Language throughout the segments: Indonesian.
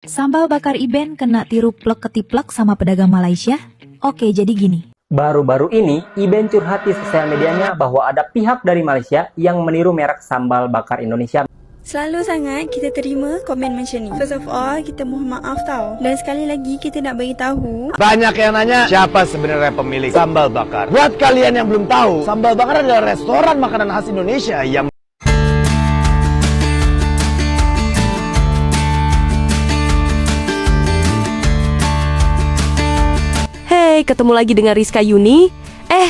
Sambal bakar Iben kena tiru plek-ketiplek sama pedagang Malaysia? Oke, jadi gini. Baru-baru ini, Iben curhat di sosial medianya bahwa ada pihak dari Malaysia yang meniru merek sambal bakar Indonesia. Selalu sangat kita terima komen macam ni. First of all, kita mohon maaf tau. Dan sekali lagi kita nak bagi tahu. Banyak yang nanya, siapa sebenarnya pemilik sambal bakar? Buat kalian yang belum tahu, sambal bakar adalah restoran makanan khas Indonesia yang Hey, ketemu lagi dengan Rizka Yuni.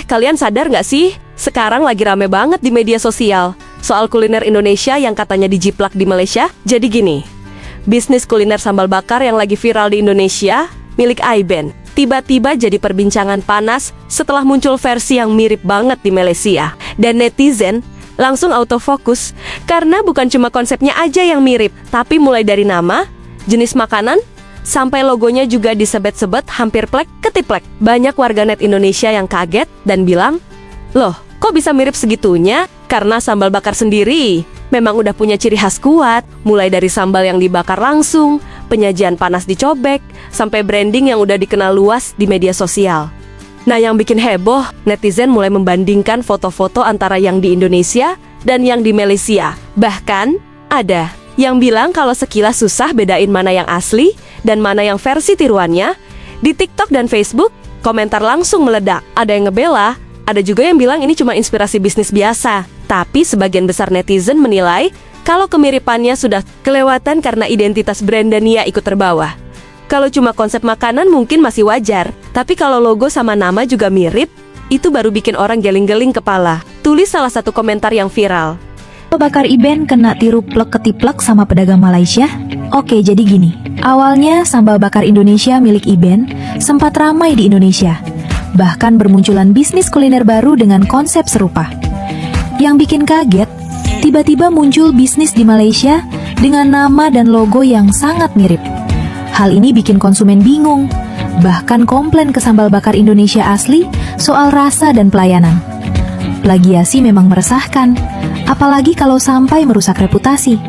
Kalian sadar nggak sih? Sekarang lagi rame banget di media sosial soal kuliner Indonesia yang katanya dijiplak di Malaysia. Jadi gini, bisnis kuliner sambal bakar yang lagi viral di Indonesia, milik Iben, tiba-tiba jadi perbincangan panas setelah muncul versi yang mirip banget di Malaysia. Dan netizen langsung autofokus karena bukan cuma konsepnya aja yang mirip, tapi mulai dari nama, jenis makanan, sampai logonya juga disebet-sebet hampir plek-ketiplek. Banyak warganet Indonesia yang kaget dan bilang, "Loh, kok bisa mirip segitunya?" Karena sambal bakar sendiri memang udah punya ciri khas kuat, mulai dari sambal yang dibakar langsung, penyajian panas dicobek, sampai branding yang udah dikenal luas di media sosial. Nah, yang bikin heboh, netizen mulai membandingkan foto-foto antara yang di Indonesia dan yang di Malaysia. Bahkan, ada yang bilang kalau sekilas susah bedain mana yang asli dan mana yang versi tiruannya. Di TikTok dan Facebook, komentar langsung meledak. Ada yang ngebela, ada juga yang bilang ini cuma inspirasi bisnis biasa. Tapi sebagian besar netizen menilai kalau kemiripannya sudah kelewatan karena identitas brand dan ia ikut terbawa. Kalau cuma konsep makanan mungkin masih wajar, tapi kalau logo sama nama juga mirip, itu baru bikin orang geling-geling kepala. Tulis salah satu komentar yang viral. Sambal bakar Iben kena tiru plek-ketiplek sama pedagang Malaysia? Oke, jadi gini. Awalnya sambal bakar Indonesia milik Iben sempat ramai di Indonesia. Bahkan bermunculan bisnis kuliner baru dengan konsep serupa. Yang bikin kaget, tiba-tiba muncul bisnis di Malaysia dengan nama dan logo yang sangat mirip. Hal ini bikin konsumen bingung, bahkan komplain ke sambal bakar Indonesia asli soal rasa dan pelayanan. Plagiasi memang meresahkan, apalagi kalau sampai merusak reputasi.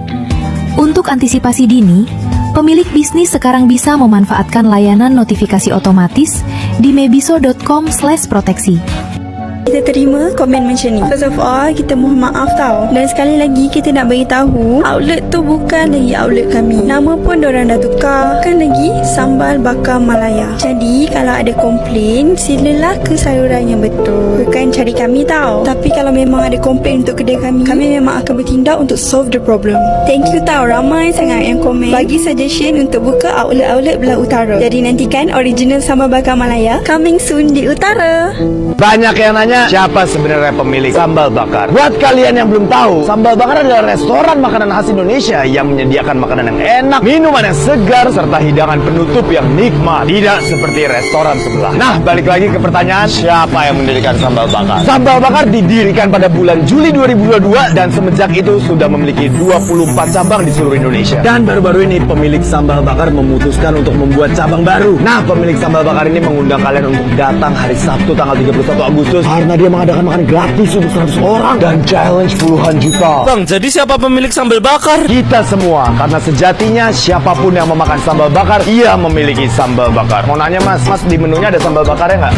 Untuk antisipasi dini, pemilik bisnis sekarang bisa memanfaatkan layanan notifikasi otomatis di mebiso.com/proteksi. Kita terima komen macam ni. First of all, kita mohon maaf tau. Dan sekali lagi kita nak bagi tahu, outlet tu bukan lagi outlet kami. Nama pun dorang dah tukar. Bukan lagi Sambal Bakar Malaya. Jadi kalau ada komplain, silalah ke saluran yang betul. Bukan cari kami tau. Tapi kalau memang ada komplain untuk kedai kami memang akan bertindak untuk solve the problem. Thank you tau, ramai sangat yang komen bagi suggestion untuk buka outlet-outlet belah utara. Jadi nantikan original Sambal Bakar Malaya coming soon di utara. banyak yang nanya, siapa sebenarnya pemilik sambal bakar? Buat kalian yang belum tahu, sambal bakar adalah restoran makanan khas Indonesia yang menyediakan makanan yang enak, minuman yang segar, serta hidangan penutup yang nikmat. Tidak seperti restoran sebelah. Nah, balik lagi ke pertanyaan, siapa yang mendirikan sambal bakar? Sambal bakar didirikan pada bulan Juli 2022 dan semenjak itu sudah memiliki 24 cabang di seluruh Indonesia. Dan baru-baru ini pemilik sambal bakar memutuskan untuk membuat cabang baru. Nah, pemilik sambal bakar ini mengundang kalian untuk datang hari Sabtu tanggal 31 Agustus karena dia mengadakan makan gratis untuk 100 orang dan challenge puluhan juta. Bang, jadi siapa pemilik sambal bakar? Kita semua, karena sejatinya siapapun yang memakan sambal bakar, ia memiliki sambal bakar. Mau nanya mas, di menunya ada sambal bakarnya nggak?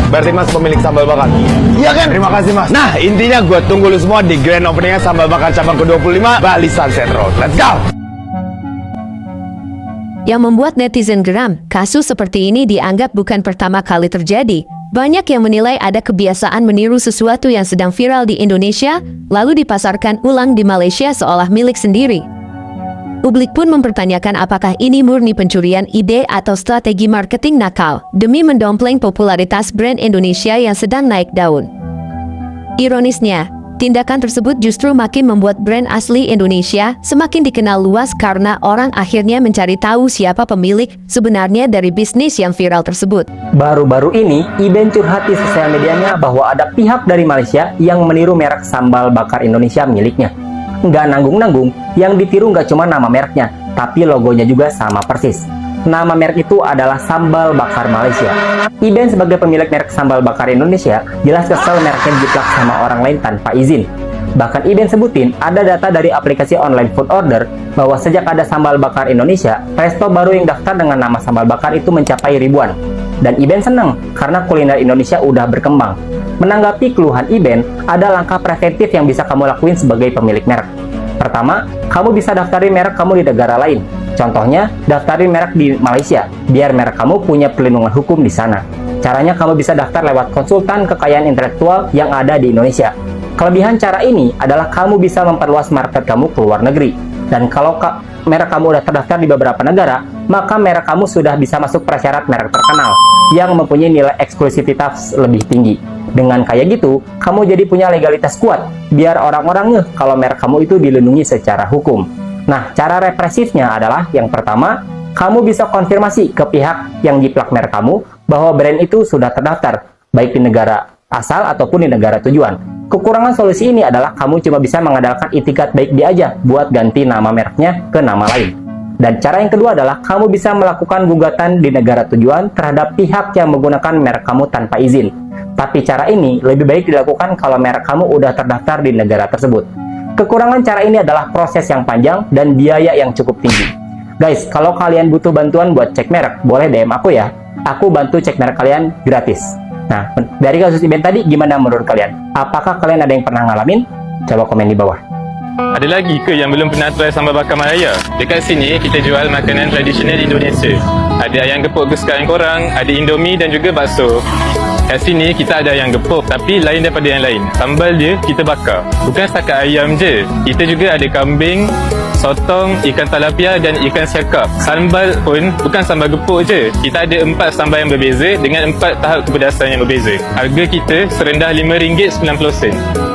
Berarti mas pemilik sambal bakar? Iya kan? Terima kasih mas. Nah, intinya gue tunggu lu semua di grand openingnya sambal bakar cabang ke-25 Bali Sunset Road. Let's go! Yang membuat netizen geram, kasus seperti ini dianggap bukan pertama kali terjadi. Banyak yang menilai ada kebiasaan meniru sesuatu yang sedang viral di Indonesia, lalu dipasarkan ulang di Malaysia seolah milik sendiri. Publik pun mempertanyakan apakah ini murni pencurian ide atau strategi marketing nakal, demi mendompleng popularitas brand Indonesia yang sedang naik daun. Ironisnya, tindakan tersebut justru makin membuat brand asli Indonesia semakin dikenal luas karena orang akhirnya mencari tahu siapa pemilik sebenarnya dari bisnis yang viral tersebut. Baru-baru ini, Iben curhat di sosial medianya bahwa ada pihak dari Malaysia yang meniru merek sambal bakar Indonesia miliknya. Nggak nanggung-nanggung, yang ditiru nggak cuma nama mereknya, tapi logonya juga sama persis. Nama merek itu adalah Sambal Bakar Malaysia. Iben sebagai pemilik merek Sambal Bakar Indonesia jelas kesel mereknya dijiplak sama orang lain tanpa izin. Bahkan Iben sebutin ada data dari aplikasi online food order bahwa sejak ada sambal bakar Indonesia, resto baru yang daftar dengan nama sambal bakar itu mencapai ribuan. Dan Iben senang karena kuliner Indonesia udah berkembang. Menanggapi keluhan Iben, ada langkah preventif yang bisa kamu lakuin sebagai pemilik merek. Pertama, kamu bisa daftarin merek kamu di negara lain. Contohnya, daftarin merek di Malaysia, biar merek kamu punya perlindungan hukum di sana. Caranya kamu bisa daftar lewat konsultan kekayaan intelektual yang ada di Indonesia. Kelebihan cara ini adalah kamu bisa memperluas market kamu ke luar negeri. Dan kalau merek kamu udah terdaftar di beberapa negara, maka merek kamu sudah bisa masuk prasyarat merek terkenal yang mempunyai nilai eksklusivitas lebih tinggi. Dengan kayak gitu, kamu jadi punya legalitas kuat, biar orang-orang ngeh kalau merek kamu itu dilindungi secara hukum. Nah, cara represifnya adalah yang pertama, kamu bisa konfirmasi ke pihak yang jiplak merek kamu bahwa brand itu sudah terdaftar, baik di negara asal ataupun di negara tujuan. Kekurangan solusi ini adalah kamu cuma bisa mengandalkan itikat baik dia aja buat ganti nama mereknya ke nama lain. Dan cara yang kedua adalah kamu bisa melakukan gugatan di negara tujuan terhadap pihak yang menggunakan merek kamu tanpa izin. Tapi cara ini lebih baik dilakukan kalau merek kamu udah terdaftar di negara tersebut. Kekurangan cara ini adalah proses yang panjang dan biaya yang cukup tinggi. Guys, kalau kalian butuh bantuan buat cek merek, boleh DM aku ya. Aku bantu cek merek kalian gratis. Nah, dari kasus Iben tadi, gimana menurut kalian? Apakah kalian ada yang pernah ngalamin? Coba komen di bawah. Ada lagi ke yang belum pernah try sambal bakar Malaya? Dekat sini kita jual makanan tradisional Indonesia. Ada ayam gepuk kesukaan korang, ada indomie dan juga bakso. Kat sini kita ada ayam gepuk tapi lain daripada yang lain. Sambal dia kita bakar. Bukan setakat ayam je. Kita juga ada kambing, sotong, ikan talapia dan ikan siakap. Sambal pun bukan sambal gepuk je. Kita ada 4 sambal yang berbeza dengan 4 tahap kepedasan yang berbeza. Harga kita serendah RM5.90.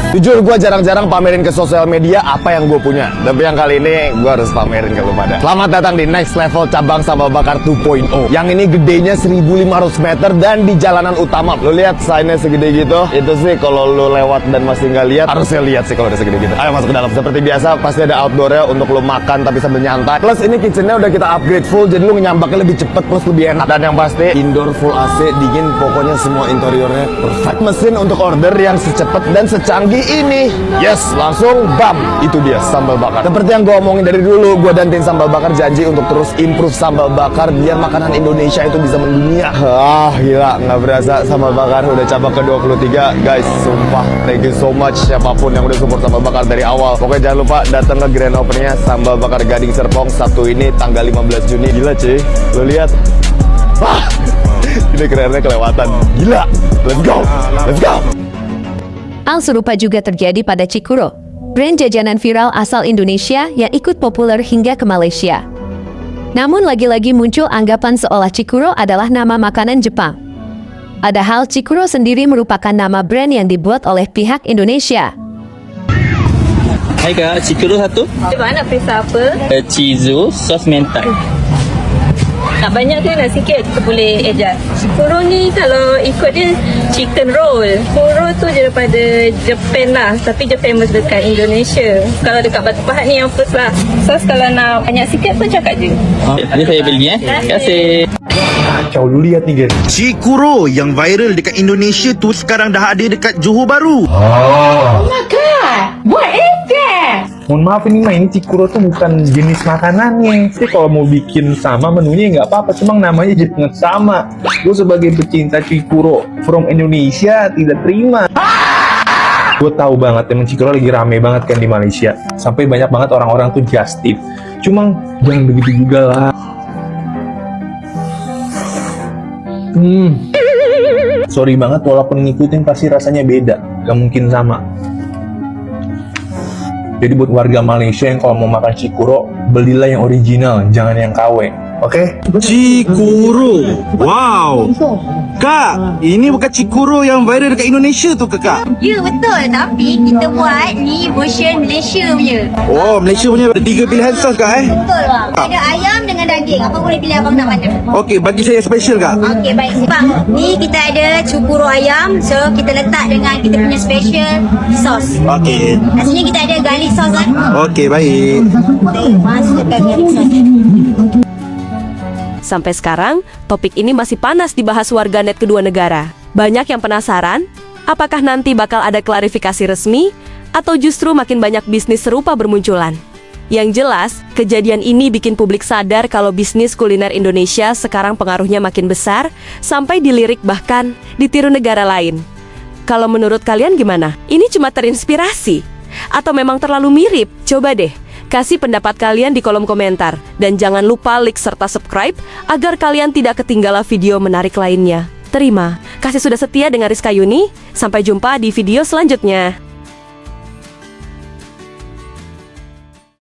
Jujur gue jarang-jarang pamerin ke sosial media apa yang gue punya. Tapi yang kali ini gue harus pamerin ke lu pada. Selamat datang di Next Level Cabang Sambal Bakar 2.0. Yang ini gedenya 1500 meter dan di jalanan utama. Lu lihat sign-nya segede gitu. Itu sih kalau lu lewat dan masih nggak lihat, harusnya lihat sih kalau udah segede gitu. Ayo masuk ke dalam. Seperti biasa pasti ada outdoor-nya untuk lu makan tapi sambil nyantai. Plus ini kitchennya udah kita upgrade full, jadi lu nyambaknya lebih cepet plus lebih enak. Dan yang pasti indoor full AC, dingin, pokoknya semua interiornya perfect. Mesin untuk order yang secepat dan secanggih ini. Yes, langsung bam, itu dia sambal bakar. Seperti yang gue omongin dari dulu, gue dan tim sambal bakar janji untuk terus improve sambal bakar biar makanan Indonesia itu bisa mendunia. Gila, nggak berasa sambal bakar udah cabang ke-23. Guys, sumpah, thank you so much siapapun yang udah support sambal bakar dari awal. Pokoknya jangan lupa datang ke grand openingnya Sambal Bakar Gading Serpong Sabtu ini tanggal 15 Juni. Gila cuy, lo lihat. Ini kerennya kelewatan. Gila, let's go, let's go. Hal serupa juga terjadi pada Cikuro, brand jajanan viral asal Indonesia yang ikut populer hingga ke Malaysia. Namun lagi-lagi muncul anggapan seolah Cikuro adalah nama makanan Jepang. Padahal Cikuro sendiri merupakan nama brand yang dibuat oleh pihak Indonesia. Hai kak, Cikuro satu. Coba nak periksa apa? Chizu, sos mentai. Nak banyak ke nak sikit? Kita boleh adjust. Cikuro ni kalau ikut dia chicken roll. Cikuro tu je daripada Japan lah. Tapi dia famous dekat Indonesia. Kalau dekat Batu Pahat ni yang first lah. Sos kalau nak banyak sikit pun cakap je. Ini saya beli Terima kasih. Kacau, lu lihat nih guys. Cikuro yang viral dekat Indonesia tu sekarang dah ada dekat Johor Bahru. Mohon maaf ini mah, ini Cikuro tuh bukan jenis makanannya. Jadi kalau mau bikin sama menunya nggak apa-apa, cuma namanya jangan sama. Gue sebagai pecinta Cikuro from Indonesia tidak terima. Gue tahu banget emang Cikuro lagi rame banget kan di Malaysia. Sampai banyak banget orang-orang tuh just tip. Cuma jangan begitu juga lah. Sorry banget, walaupun ngikutin pasti rasanya beda. Gak mungkin sama. Jadi buat warga Malaysia yang kalau mau makan Cikuro, belilah yang original, jangan yang KW. Oke? Cikuro. Wow. Kak, ini bukan Cikuro yang viral dekat Indonesia tu ke kak? Ya betul. Tapi kita buat ni version Malaysia punya. Oh, Malaysia punya ada 3 pilihan sos kak Betul bang. Ada ayam dengan daging. Apa boleh pilih abang nak mana? Okey, bagi saya special kak. Okey baik. Bang, ni kita ada Cikuro ayam. So kita letak dengan kita punya special sos. Okey. Nasinya kita ada garlic sauce kan? Okey, baik. Masukkan garlic sauce. Sampai sekarang, topik ini masih panas dibahas warganet kedua negara. Banyak yang penasaran, apakah nanti bakal ada klarifikasi resmi Atau justru makin banyak bisnis serupa bermunculan? Yang jelas, kejadian ini bikin publik sadar kalau bisnis kuliner Indonesia sekarang pengaruhnya makin besar, sampai dilirik bahkan ditiru negara lain. Kalau menurut kalian gimana? Ini cuma terinspirasi? Atau memang terlalu mirip? Coba deh, kasih pendapat kalian di kolom komentar. Dan jangan lupa like serta subscribe, agar kalian tidak ketinggalan video menarik lainnya. Terima kasih sudah setia dengan Rizka Yuni, sampai jumpa di video selanjutnya.